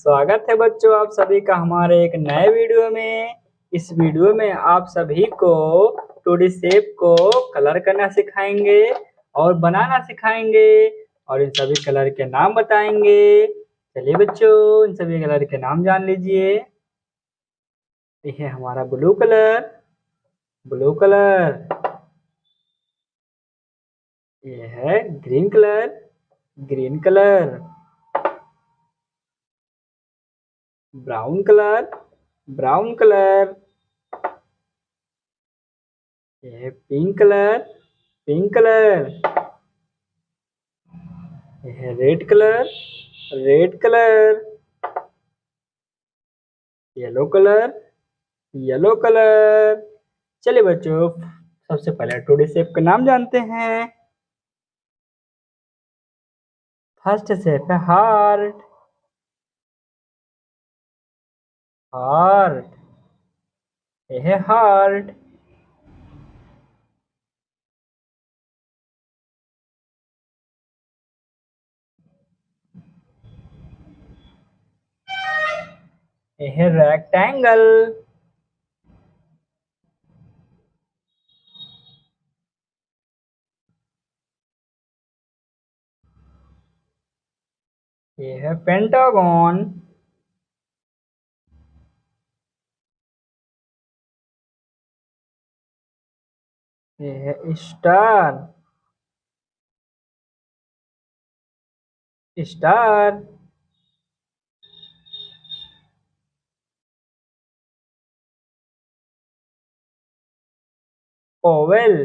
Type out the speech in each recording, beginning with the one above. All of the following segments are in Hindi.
स्वागत है बच्चों आप सभी का हमारे एक नए वीडियो में। इस वीडियो में आप सभी को 2D शेप को कलर करना सिखाएंगे और बनाना सिखाएंगे और इन सभी कलर के नाम बताएंगे। चलिए बच्चों इन सभी कलर के नाम जान लीजिए। ये है हमारा ब्लू कलर। ये है ग्रीन कलर। Brown colour. ये है पिंक कलर। ये है रेड कलर। Yellow colour. चलिए बच्चों सबसे पहले 2D शेप का नाम जानते हैं। फर्स्ट शेप है हार्ट। ये है हार्ट। ये है रेक्टेंगल। ये है पेंटागन। ये है स्टार। ओवल।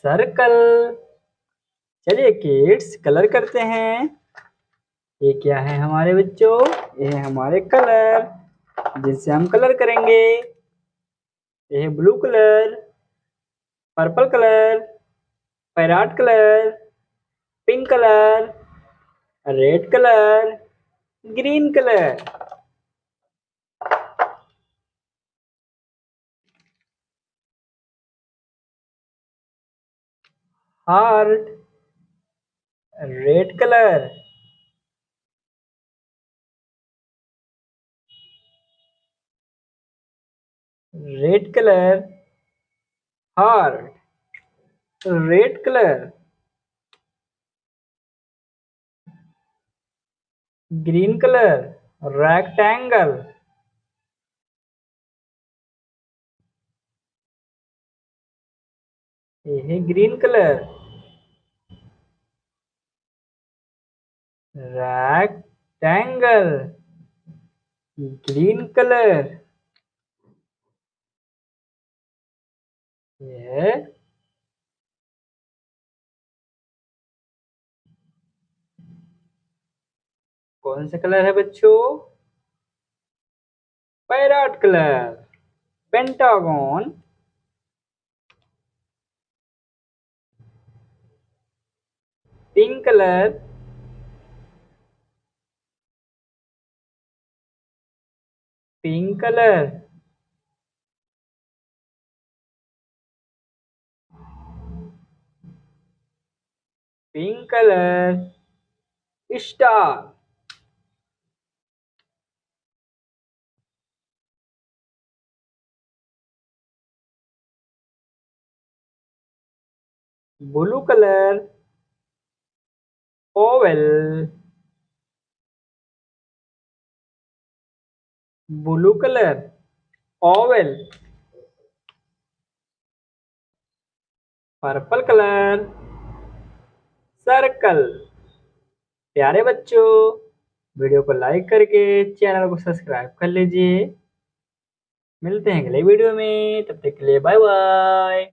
सर्कल। चलिए किड्स कलर करते हैं। ये क्या है हमारे बच्चों? ये है हमारे कलर जिनसे हम कलर करेंगे। ये है blue colour, purple colour, parrot colour, pink colour, red colour, green colour. Heart red colour. Red colour heart red colour. Green colour rectangle. ये है green colour rectangle. Green colour. ये कौन सा कलर है बच्चों? Parrot colour. Pentagon. Pink colour. Pink colour. Pink colour star. Blue colour Oval. Blue colour Oval. Purple colour circle. प्यारे बच्चों वीडियो को लाइक करके चैनल को सब्सक्राइब कर लीजिए। मिलते हैं अगले वीडियो में, तब तक के लिए बाय बाय।